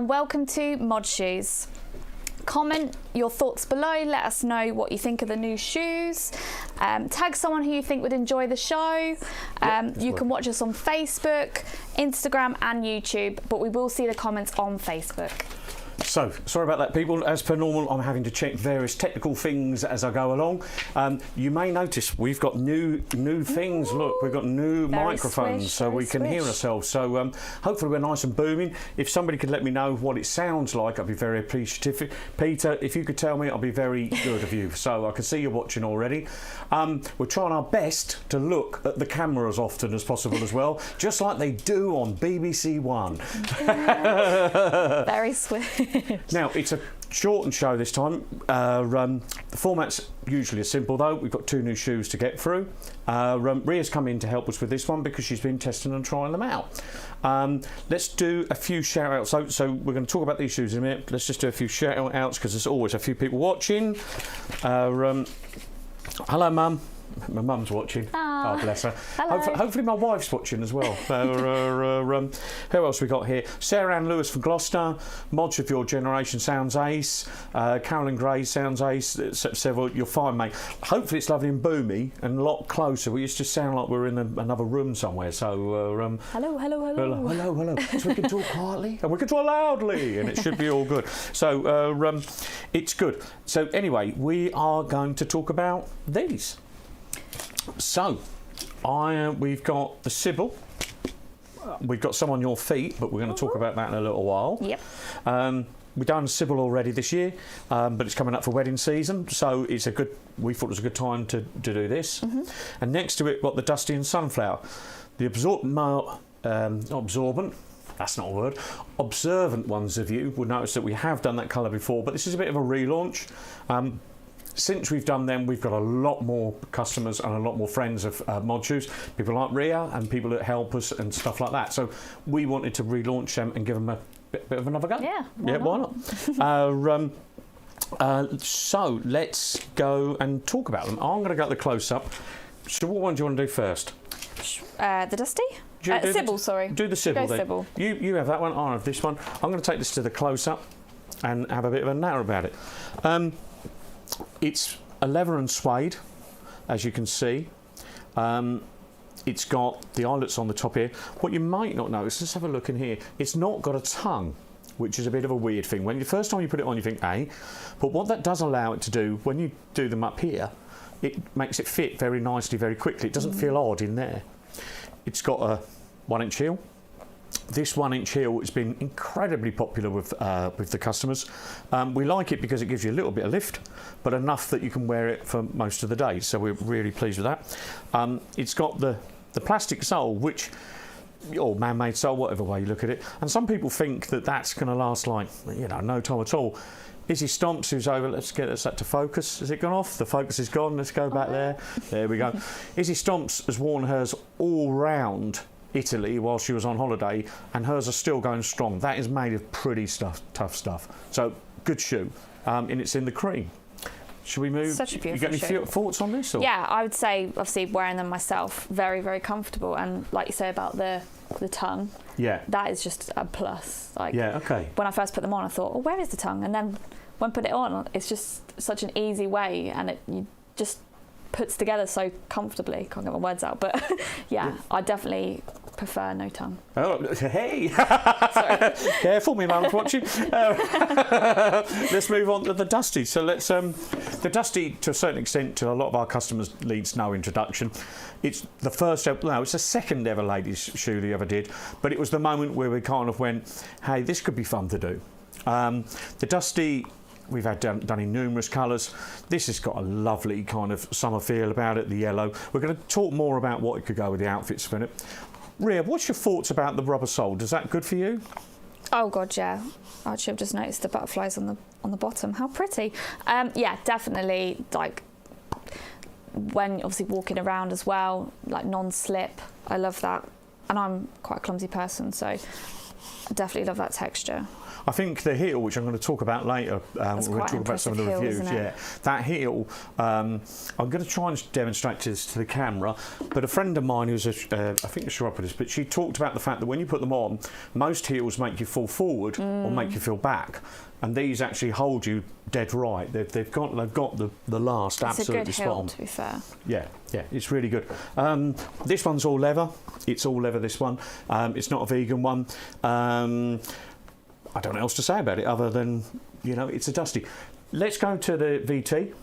and welcome to Mod Shoes. Comment your thoughts below, let us know what you think of the new shoes. Tag someone who you think would enjoy the show. You can watch us on Facebook, Instagram and YouTube, but we will see the comments on Facebook. So, sorry about that, people. As per normal, I'm having to check various technical things as I go along. You may notice we've got new things. Look, we've got new microphones, so we can hear ourselves. So, hopefully we're nice and booming. If somebody could let me know what it sounds like, I'd be very appreciative. Peter, if you could tell me, I'd be very good of you. So, I can see you're watching already. We're trying our best to look at the camera as often as possible as well, just like they do on BBC One. Very swift. Now, it's a shortened show this time. The format's usually simple, though. We've got two new shoes to get through. Ria's come in to help us with this one because she's been testing and trying them out. Let's do a few shout-outs. So we're going to talk about these shoes in a minute. Let's just do a few shout-outs because there's always a few people watching. Hello, Mum. My mum's watching. Oh, bless her. Hopefully my wife's watching as well. Who else we got here? Sarah Ann Lewis from Gloucester. Mods of Your Generation sounds ace. Carolyn Gray sounds ace. Several. You're fine, mate. Hopefully it's lovely and boomy and a lot closer. We used to sound like we're in another room somewhere. So hello. So we can talk quietly and we can talk loudly, and it should be all good. So it's good. So anyway, we are going to talk about these. So, we've got the Sybil. We've got some on your feet, but we're going to talk about that in a little while. Yep. We've done Sybil already this year, but it's coming up for wedding season, so it's we thought it was a good time to do this. Mm-hmm. And next to it, got the Dusty and Sunflower. The observant ones of you will notice that we have done that colour before, but this is a bit of a relaunch. Since we've done them, we've got a lot more customers and a lot more friends of Mod Shoes, people like Ria and people that help us and stuff like that. So we wanted to relaunch them and give them a bit of another go. Yeah, why not? So let's go and talk about them. I'm going to go to the close-up. So what one do you want to do first? The Dusty? Sybil, sorry. Do the Sybil then. Sybil. You have that one, I have this one. I'm going to take this to the close-up and have a bit of a natter about it. It's a leather and suede, as you can see. It's got the eyelets on the top here. What you might not notice, let's have a look in here, it's not got a tongue, which is a bit of a weird thing. When the first time you put it on, you think, but what that does allow it to do, when you do them up here, it makes it fit very nicely, very quickly. It doesn't feel odd in there. It's got a 1-inch heel. This 1-inch heel has been incredibly popular with the customers. We like it because it gives you a little bit of lift, but enough that you can wear it for most of the day. So we're really pleased with that. It's got the plastic sole, which, or man-made sole, whatever way you look at it. And some people think that that's going to last like, no time at all. Izzy Stomps, who's over, let's get us that to focus. Has it gone off? The focus is gone. Let's go back there. There we go. Izzy Stomps has worn hers all round Italy while she was on holiday, and hers are still going strong. That is made of pretty tough stuff. So good shoe, and it's in the cream. Should we move? Such a beautiful You got any thoughts on this? Or? Yeah, I would say, obviously, wearing them myself, very, very comfortable. And like you say about the tongue, that is just a plus. Like, when I first put them on, I thought, where is the tongue? And then when I put it on, it's just such an easy way, and it just puts together so comfortably. Can't get my words out, but yeah, I definitely prefer no tongue. Oh, hey! Sorry. Careful, my mum's watching. Let's move on to the Dusty. So let's the Dusty, to a certain extent, to a lot of our customers, needs no introduction. It's the first ever, no, it's the second ever ladies' shoe they ever did, but it was the moment where we kind of went, hey, this could be fun to do. The Dusty, we've had done in numerous colours. This has got a lovely kind of summer feel about it, the yellow. We're going to talk more about what it could go with the outfits for it. Ria, what's your thoughts about the rubber sole? Is that good for you? Oh God, yeah. Actually, I've just noticed the butterflies on the bottom. How pretty. Yeah, definitely. Like when obviously walking around as well, like non-slip. I love that, and I'm quite a clumsy person, so I definitely love that texture. I think the heel, which I'm going to talk about later, we're going to talk about some of the reviews. That heel, I'm going to try and demonstrate this to the camera. But a friend of mine who's I think a chiropodist, but she talked about the fact that when you put them on, most heels make you fall forward or make you feel back. And these actually hold you dead right. They've got the last absolutely spot on. It's a good heel, to be fair. Yeah, it's really good. This one's all leather. It's all leather, this one. It's not a vegan one. I don't know what else to say about it other than, it's a dusty. Let's go to the VT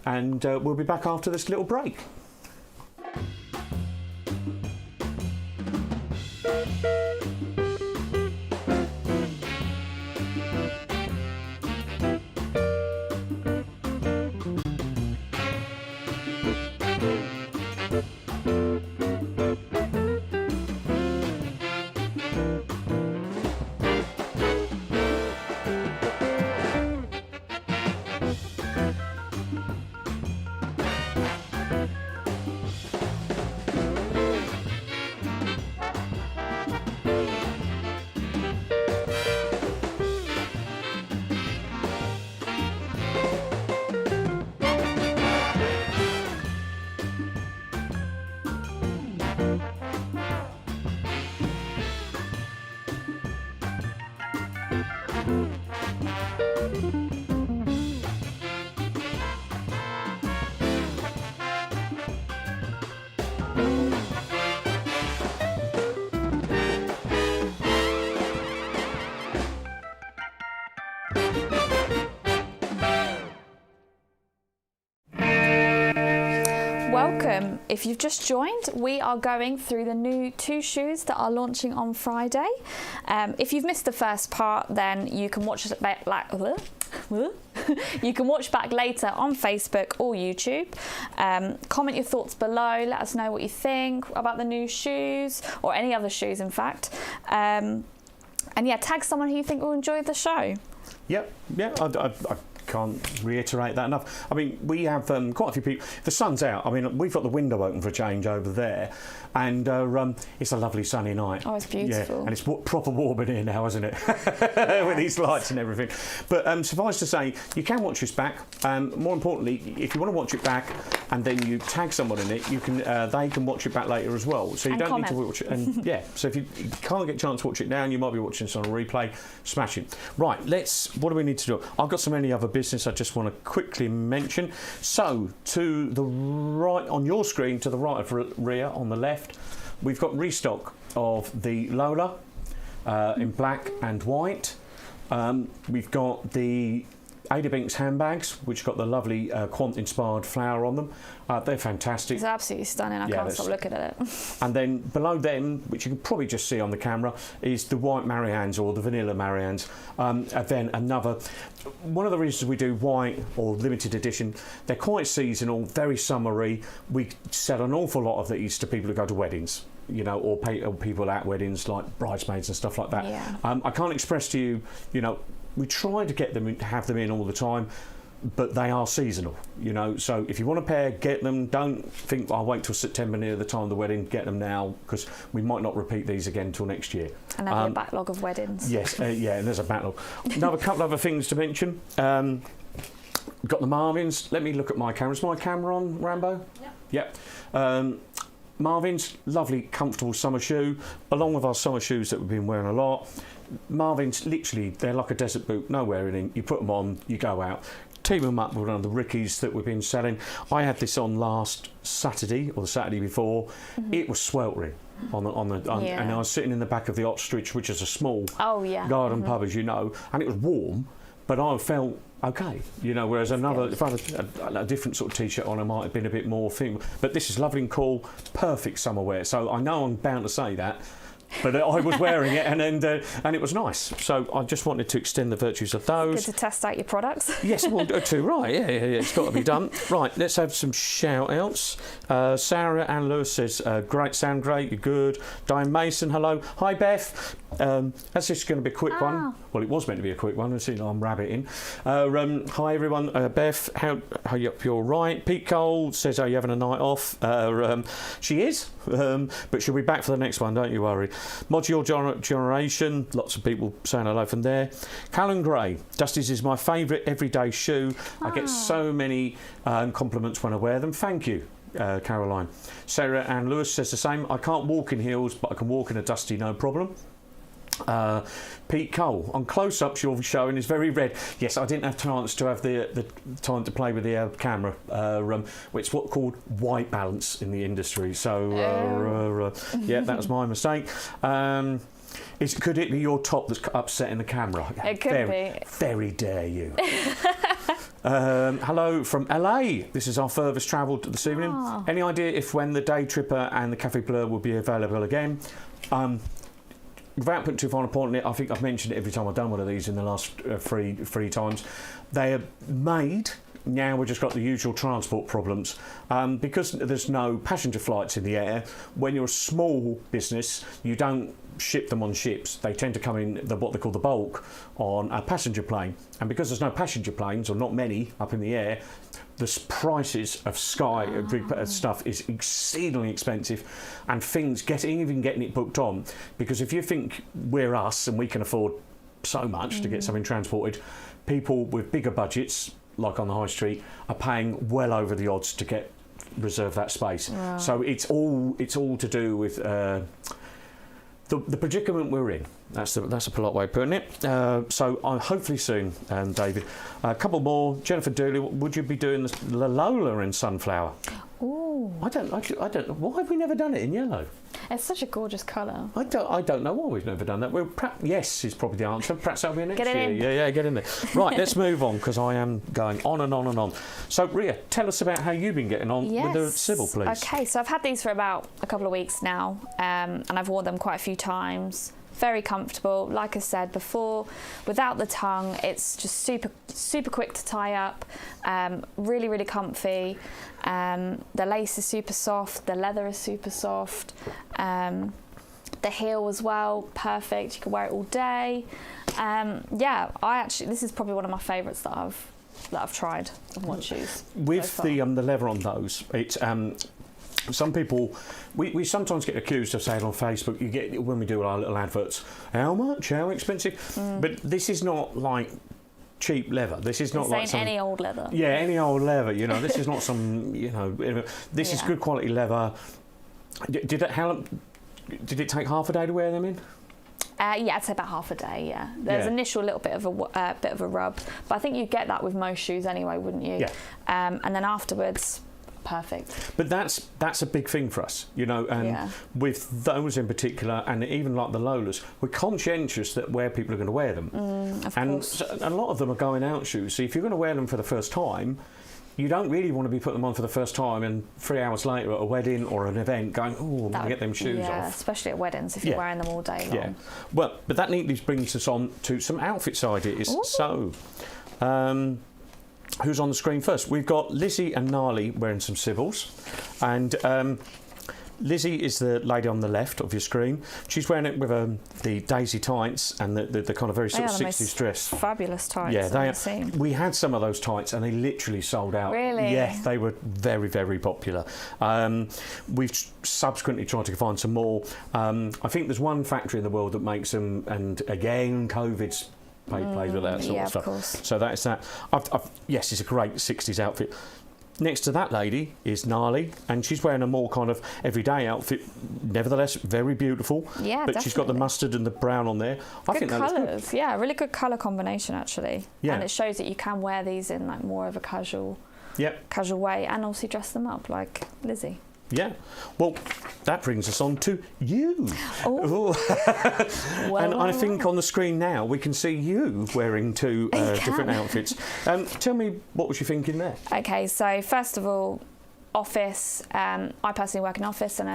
and we'll be back after this little break. Welcome. If you've just joined, we are going through the new 2 shoes that are launching on Friday. If you've missed the first part, then you can watch it back. You can watch back later on Facebook or YouTube. Comment your thoughts below. Let us know what you think about the new shoes or any other shoes, in fact. And yeah, tag someone who you think will enjoy the show. Yep. Yeah. I can't reiterate that enough. I mean, we have quite a few people. The sun's out. I mean, we've got the window open for a change over there, and it's a lovely sunny night. Oh, it's beautiful. Yeah, and it's proper warm in here now, isn't it? With these lights and everything. But suffice to say, you can watch this back. More importantly, if you want to watch it back and then you tag someone in it, you can. They can watch it back later as well. So you don't need to watch it. And yeah, so if you can't get a chance to watch it now, and you might be watching this on a replay, smash it. Right, what do we need to do? I've got so many other business I just want to quickly mention. So to the right on your screen, to the right of Rhea on the left, we've got restock of the Lola in black and white. We've got the Ada Binks handbags, which got the lovely quant-inspired flower on them. They're fantastic. It's absolutely stunning. I can't stop looking at it. And then below them, which you can probably just see on the camera, is the white Marianne's or the vanilla Marianne's. And then another. One of the reasons we do white or limited edition, they're quite seasonal, very summery. We sell an awful lot of these to people who go to weddings. Or people at weddings, like bridesmaids and stuff like that. Yeah. I can't express to you, we try to get them to have them in all the time, but they are seasonal, So if you want a pair, get them. Don't think I'll wait till September near the time of the wedding. Get them now, because we might not repeat these again until next year. And have a backlog of weddings. Yes, and there's a backlog. Another couple of other things to mention. Got the Marvins. Let me look at my camera. Is my camera on, Rambo? Yep. Marvins, lovely, comfortable summer shoe, along with our summer shoes that we've been wearing a lot. Marvins, literally, they're like a desert boot, no wearing in. You put them on, you go out. Team them up with one of the Rickies that we've been selling. I had this on last Saturday or the Saturday before. Mm-hmm. It was sweltering and I was sitting in the back of the Ostrich, which is a small garden pub, as you know, and it was warm, but I felt okay, whereas if I had a different sort of t-shirt on, I might have been a bit more thin. But this is lovely and cool, perfect summer wear. So I know I'm bound to say that, but I was wearing it and it was nice. So I just wanted to extend the virtues of those. Good to test out your products. Yes, well, too right. Yeah, it's got to be done. Right, let's have some shout-outs. Sarah Ann Lewis says, sound great, you're good. Diane Mason, hello. Hi, Beth. That's just going to be a quick one. Well, it was meant to be a quick one. I'm rabbiting. Hi everyone. Beth, how you're right. Pete Cole says, "Are you having a night off?" She is, but she'll be back for the next one. Don't you worry. Modular Generation. Lots of people saying hello from there. Callum Gray. Dusty's is my favourite everyday shoe. I get so many compliments when I wear them. Thank you. Caroline. Sarah Ann Lewis says the same. I can't walk in heels, but I can walk in a Dusty, no problem. Pete Cole, on close-ups you're showing is very red. Yes, I didn't have chance to have the time to play with the camera. It's what's called white balance in the industry. So yeah, that was my mistake. Could it be your top that's upsetting the camera? It could be. Very dare you. Hello from LA. This is our furthest travelled this evening. Any idea if when the Day Tripper and the Cafe Bleu will be available again? Without putting too fine a point on it, I think I've mentioned it every time I've done one of these in the last three times. They are made. Now we've just got the usual transport problems. Because there's no passenger flights in the air, when you're a small business, you don't ship them on ships. They tend to come in what they call the bulk on a passenger plane. And because there's no passenger planes, or not many, up in the air, the prices of Sky stuff is exceedingly expensive, and even getting it booked on, because if you think we're us and we can afford so much to get something transported, people with bigger budgets, like on the high street, are paying well over the odds to reserve that space. Wow. So it's all to do with the predicament we're in. That's a polite way of putting it. So hopefully soon, David. A couple more. Jennifer Dooley, would you be doing the Lola in Sunflower? Ooh. I don't. Why have we never done it in yellow? It's such a gorgeous colour. I don't know why we've never done that. Well, yes is probably the answer. Perhaps that'll be next year. Get in. Yeah, get in there. Right, let's move on, because I am going on and on and on. So, Ria, tell us about how you've been getting on with the Sybil, please. Okay, so I've had these for about a couple of weeks now, and I've worn them quite a few times. Very comfortable. Like I said before, without the tongue, it's just super quick to tie up. Really, really comfy. The lace is super soft. The leather is super soft. The heel as well, perfect. You can wear it all day. This is probably one of my favourites that I've tried of one shoes. With the leather on those, it's some people, we sometimes get accused of saying on Facebook, you get when we do our little adverts, how much, how expensive, but this is not like cheap leather. This is not like any old leather. Yeah, any old leather. This is not some. This is good quality leather. Did it take half a day to wear them in? I'd say about half a day. Yeah, there's initial little bit of a rub, but I think you get that with most shoes anyway, wouldn't you? Yeah. And then afterwards, perfect. But that's a big thing for us, and with those in particular, and even like the Lolas, we're conscientious that where people are going to wear them. Of course. So a lot of them are going out shoes, so if you're going to wear them for the first time, you don't really want to be putting them on for the first time and 3 hours later at a wedding or an event going, I'm going to get them shoes off. Yeah, especially at weddings if you're wearing them all day long. Yeah. Well, but that neatly brings us on to some outfits ideas. Ooh. So, who's on the screen first? We've got Lizzie and Gnarly wearing some Sybils, and Lizzie is the lady on the left of your screen. She's wearing it with the daisy tights and the kind of very sort of 60s dress. Fabulous tights. Yeah, we had some of those tights and they literally sold out. Really? Yeah, they were very, very popular. We've subsequently tried to find some more. I think there's one factory in the world that makes them, and again, COVID's plays with that sort of stuff. Of course. So that's that. Yes, it's a great 60s outfit. Next to that lady is Gnarly, and she's wearing a more kind of everyday outfit, nevertheless very beautiful. Yeah, but definitely. She's got the mustard and the brown on there. I think that looks good. Yeah, really good colour combination actually. Yeah. And it shows that you can wear these in like more of a casual way, and also dress them up like Lizzie. Yeah. Well, that brings us on to you. Oh. And I think on the screen now we can see you wearing two different outfits. Tell me, what was you thinking there? Okay, so first of all, office. I personally work in office, and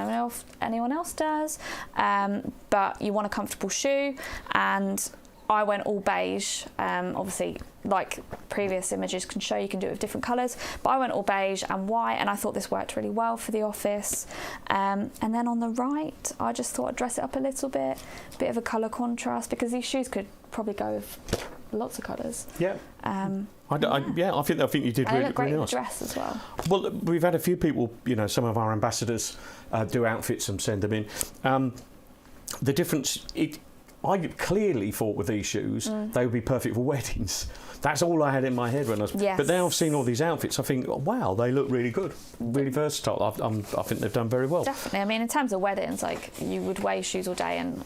anyone else does. But you want a comfortable shoe, and I went all beige. Obviously, like previous images can show, you can do it with different colours, but I went all beige and white, and I thought this worked really well for the office. And then on the right, I just thought I'd dress it up a little bit of a colour contrast, because these shoes could probably go with lots of colours. Yeah. I think you did and really, they look great really in nice. the dress as well. Well, we've had a few people, some of our ambassadors do outfits and send them in. The difference, I clearly thought with these shoes they would be perfect for weddings. That's all I had in my head when I was. Yes. But now I've seen all these outfits, I think, wow, they look really good, really versatile. I think they've done very well. Definitely. I mean, in terms of weddings, like you would wear shoes all day, and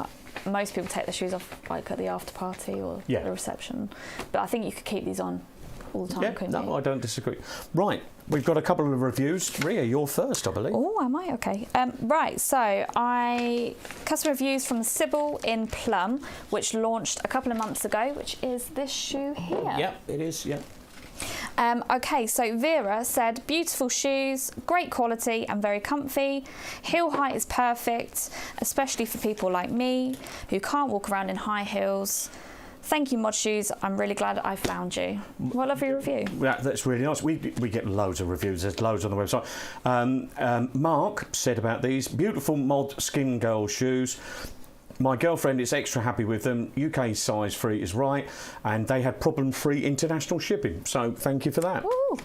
most people take their shoes off like at the after party or the reception. But I think you could keep these on all the time, couldn't you? No, I don't disagree. Right, we've got a couple of reviews. Ria, you're first, I believe. Oh, am I? Okay. Right, so customer reviews from Sybil in Plum, which launched a couple of months ago, which is this shoe here. Yep, it is, yeah. Okay, so Vera said, beautiful shoes, great quality and very comfy. Heel height is perfect, especially for people like me who can't walk around in high heels. Thank you, Mod Shoes. I'm really glad I found you. What a lovely review. Yeah, that's really nice. We get loads of reviews. There's loads on the website. Mark said about these, beautiful Mod Skin Girl shoes. My girlfriend is extra happy with them. UK size 3 is right, and they had problem-free international shipping. So thank you for that. Ooh.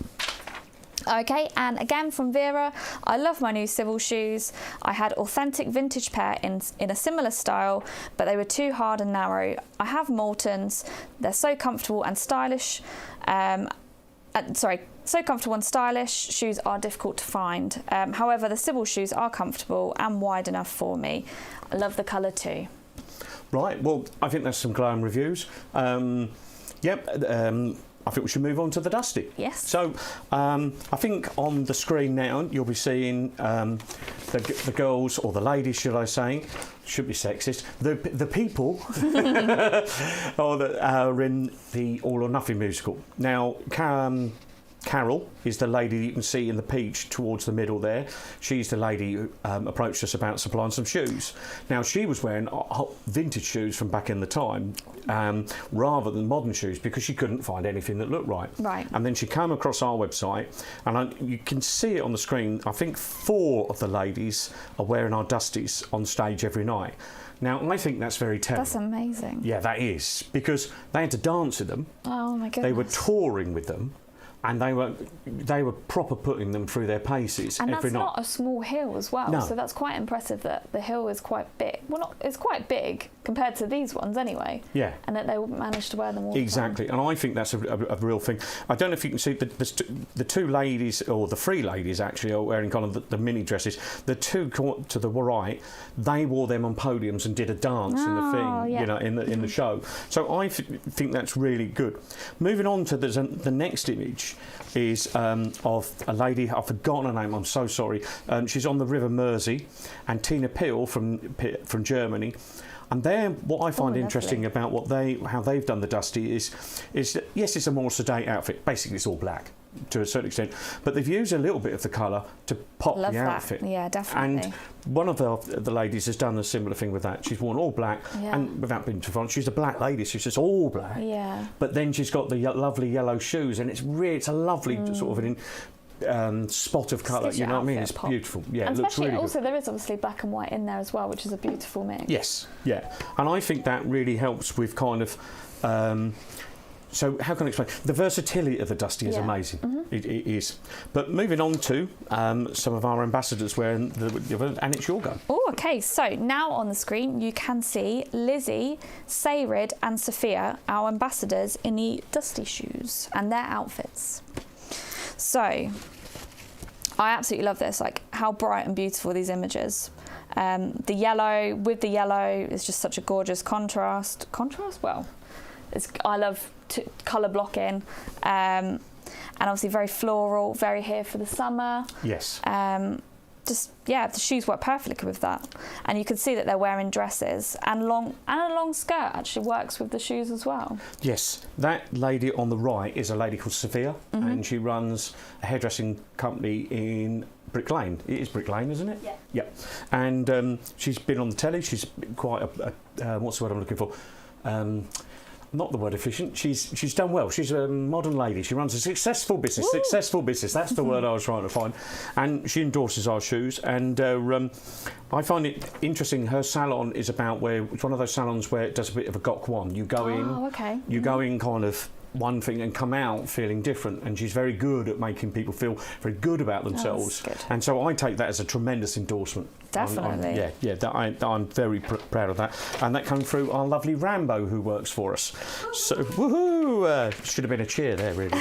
Okay, and again from Vera, I love my new Sybil shoes. I had authentic vintage pair in a similar style, but they were too hard and narrow. I have Mortons. They're so comfortable and stylish. So comfortable and stylish. Shoes are difficult to find. However, the Sybil shoes are comfortable and wide enough for me. I love the colour too. Right, well, I think that's some glowing reviews. I think we should move on to the Dusty. Yes. So, I think on the screen now you'll be seeing the girls, or the ladies, should I say? Should be sexist. The people that are in the All or Nothing musical. Now, Carol is the lady you can see in the peach towards the middle there. She's the lady who approached us about supplying some shoes. Now, she was wearing vintage shoes from back in the time rather than modern shoes, because she couldn't find anything that looked right. Right. And then she came across our website, and you can see it on the screen. I think 4 of the ladies are wearing our Dusties on stage every night. Now, I think that's very telling. That's amazing. Yeah, that is, because they had to dance with them. Oh, my goodness. They were touring with them. And they were proper putting them through their paces and every night. And that's not a small hill as well. No. So that's quite impressive that the hill is quite big. Well, it's quite big compared to these ones anyway. Yeah. And that they managed to wear them all exactly. the time. And I think that's a real thing. I don't know if you can see the 2 ladies, or the 3 ladies actually, are wearing kind of the mini dresses. The 2 to the right, they wore them on podiums and did a dance in the thing, yeah. in the show. So I think that's really good. Moving on to the next image is of a lady, I've forgotten her name, I'm so sorry. She's on the River Mersey, and Tina Peel from Germany. And what I find interesting about how they've done the Dusty is that, yes, it's a more sedate outfit. Basically, it's all black to a certain extent, but they've used a little bit of the colour to pop Love the that. outfit. Yeah, definitely. And one of the ladies has done a similar thing with that. She's worn all black, and without being too fond, she's a black lady, so she's just all black. Yeah. But then she's got the lovely yellow shoes, and it's a lovely sort of spot of colour. You know what I mean? It's pop. Beautiful. Yeah, and it looks really good. Also, there is obviously black and white in there as well, which is a beautiful mix. Yes. Yeah. And I think that really helps with kind of. So how can I explain? The versatility of the Dusty is amazing. Mm-hmm. It is. But moving on to some of our ambassadors wearing and it's your go. Oh, okay. So now on the screen you can see Lizzie, Sayrid and Sophia, our ambassadors in the Dusty shoes and their outfits. So I absolutely love this, like how bright and beautiful these images. The yellow is just such a gorgeous contrast. Well, I love colour blocking, and obviously very floral, very here for the summer. Yes. The shoes work perfectly with that, and you can see that they're wearing dresses, and a long skirt actually works with the shoes as well. Yes, that lady on the right is a lady called Sophia, and she runs a hairdressing company in Brick Lane. It is Brick Lane, isn't it? Yeah. Yeah. And she's been on the telly. She's quite a what's the word I'm looking for? not the word efficient. She's done well. She's a modern lady. She runs a successful business. Woo! Successful business. That's the word I was trying to find. And she endorses our shoes. And I find it interesting. Her salon is about where it's one of those salons where it does a bit of a Gok Wan. You go in. Oh, okay. You go in kind of one thing and come out feeling different, and she's very good at making people feel very good about themselves. Good. And so I take that as a tremendous endorsement. Definitely. I'm very proud of that. And that came through our lovely Rambo, who works for us. So, woohoo! Should have been a cheer there, really.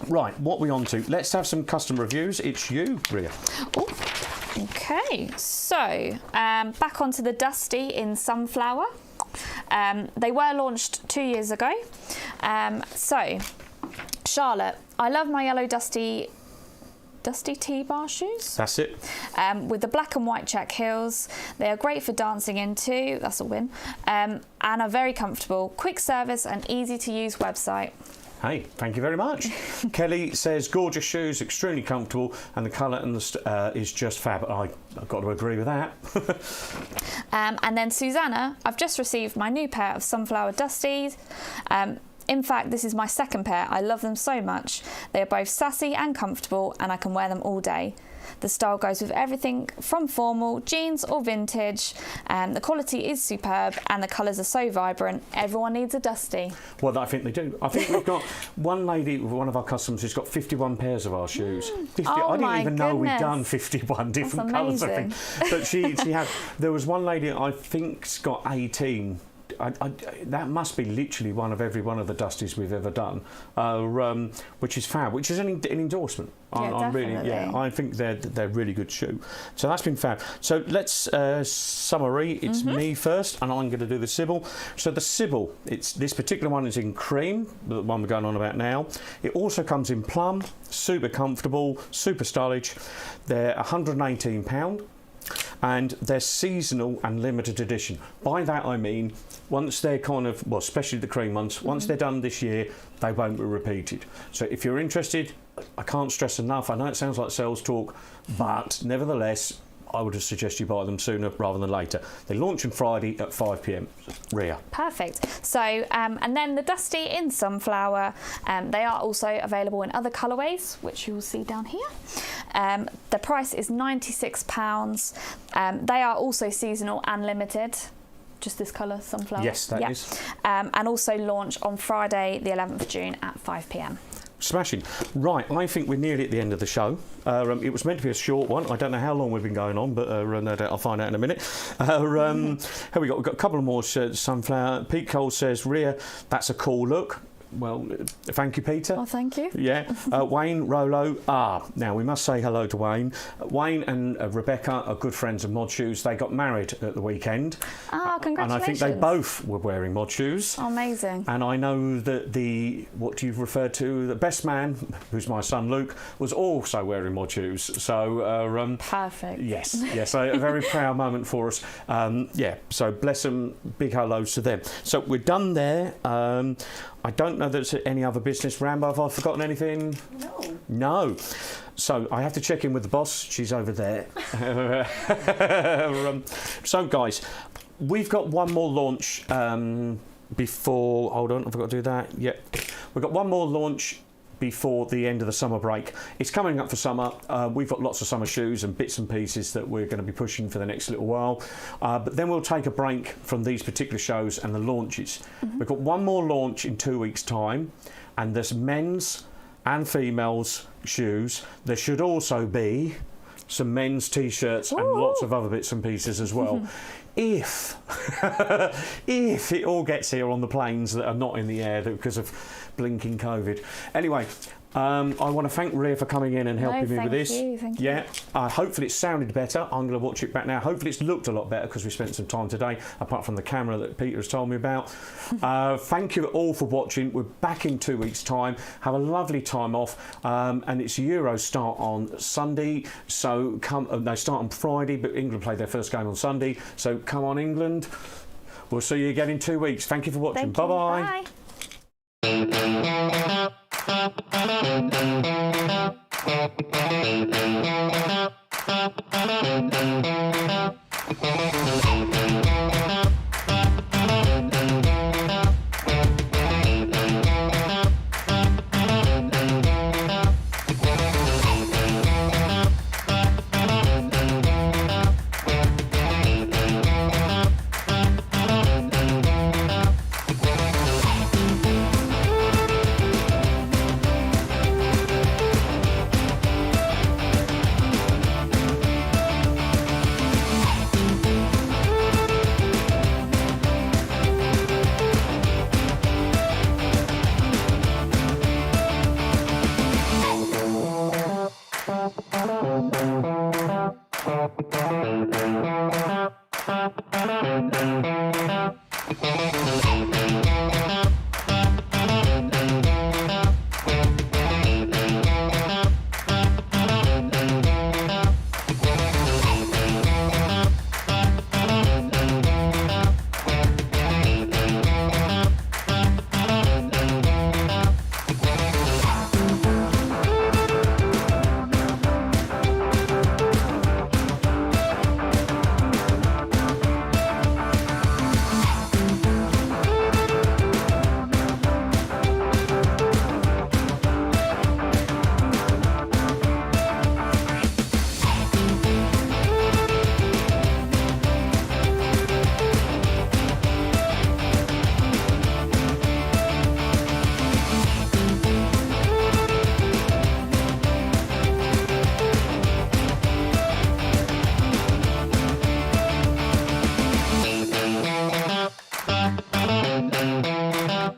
Right, what are we on to? Let's have some customer reviews. It's you, Ria. Ooh. Okay, so back onto the Dusty in Sunflower. They were launched 2 years ago. So, Charlotte, I love my yellow Dusty T-bar shoes. That's it. With the black and white check heels. They are great for dancing into, that's a win, and are very comfortable. Quick service and easy to use website. Hey, thank you very much. Kelly says, gorgeous shoes, extremely comfortable, and the colour and is just fab. I've got to agree with that. And then Susanna, I've just received my new pair of Sunflower Dusties. In fact, this is my second pair. I love them so much. They are both sassy and comfortable, and I can wear them all day. The style goes with everything from formal, jeans or vintage. The quality is superb and the colours are so vibrant. Everyone needs a Dusty. Well, I think they do. I think we've got one lady, one of our customers, who's got 51 pairs of our shoes. 50, oh I didn't even know we'd goodness. done 51 different colours, I think. But she had, there was one lady, I think's got 18. That must be literally one of every one of the Dusties we've ever done, which is fab, which is an endorsement. Yeah, definitely. I think they're really good shoe. So that's been fab. So let's summary. It's me first, and I'm going to do the Sybil. So the Sybil, this particular one is in cream, the one we're going on about now. It also comes in plum, super comfortable, super stylish. They're £118. And they're seasonal and limited edition. By that I mean, once they're kind of, well, especially the cream ones, once they're done this year, they won't be repeated. So if you're interested, I can't stress enough, I know it sounds like sales talk, but nevertheless, I would suggest you buy them sooner rather than later. They launch on Friday at 5 p.m. Ria. Perfect. So, and then the Dusty in Sunflower, they are also available in other colourways, which you will see down here. The price is £96. They are also seasonal and limited. Just this colour, Sunflower. Yes, that is. And also launch on Friday, the 11th of June at 5 p.m. Smashing. Right, I think we're nearly at the end of the show. It was meant to be a short one. I don't know how long we've been going on, but no doubt I'll find out in a minute. Here we go. We've got a couple of more Sunflower. Pete Cole says, Ria, that's a cool look. Well, thank you, Peter. Oh, thank you. Yeah. Wayne, Rolo. Now we must say hello to Wayne. Wayne and Rebecca are good friends of Mod Shoes. They got married at the weekend. Congratulations. And I think they both were wearing Mod Shoes. Oh, amazing. And I know that what you've referred to, the best man, who's my son Luke, was also wearing Mod Shoes. So perfect. Yes, a very proud moment for us. So bless them, big hellos to them. So we're done there. I don't know there's any other business. Rambo, have I forgotten anything? No. So I have to check in with the boss. She's over there. So guys, we've got one more launch before. Hold on, I've got to do that. Yeah, we've got one more launch before the end of the summer break. It's coming up for summer. We've got lots of summer shoes and bits and pieces that we're going to be pushing for the next little while. But then we'll take a break from these particular shows and the launches. We've got one more launch in 2 weeks' time, and there's men's and females shoes. There should also be some men's t-shirts and lots of other bits and pieces as well. If it all gets here on the planes that are not in the air because of blinking COVID. Anyway, I want to thank Ria for coming in and helping me with this. Thank you. Hopefully it sounded better. I'm going to watch it back now. Hopefully it's looked a lot better because we spent some time today, apart from the camera that Peter has told me about. Thank you all for watching. We're back in 2 weeks' time. Have a lovely time off. And it's Euros start on Sunday. So they start on Friday, but England play their first game on Sunday. So come on, England. We'll see you again in 2 weeks. Thank you for watching. Bye-bye. Bye. Bye. Bye.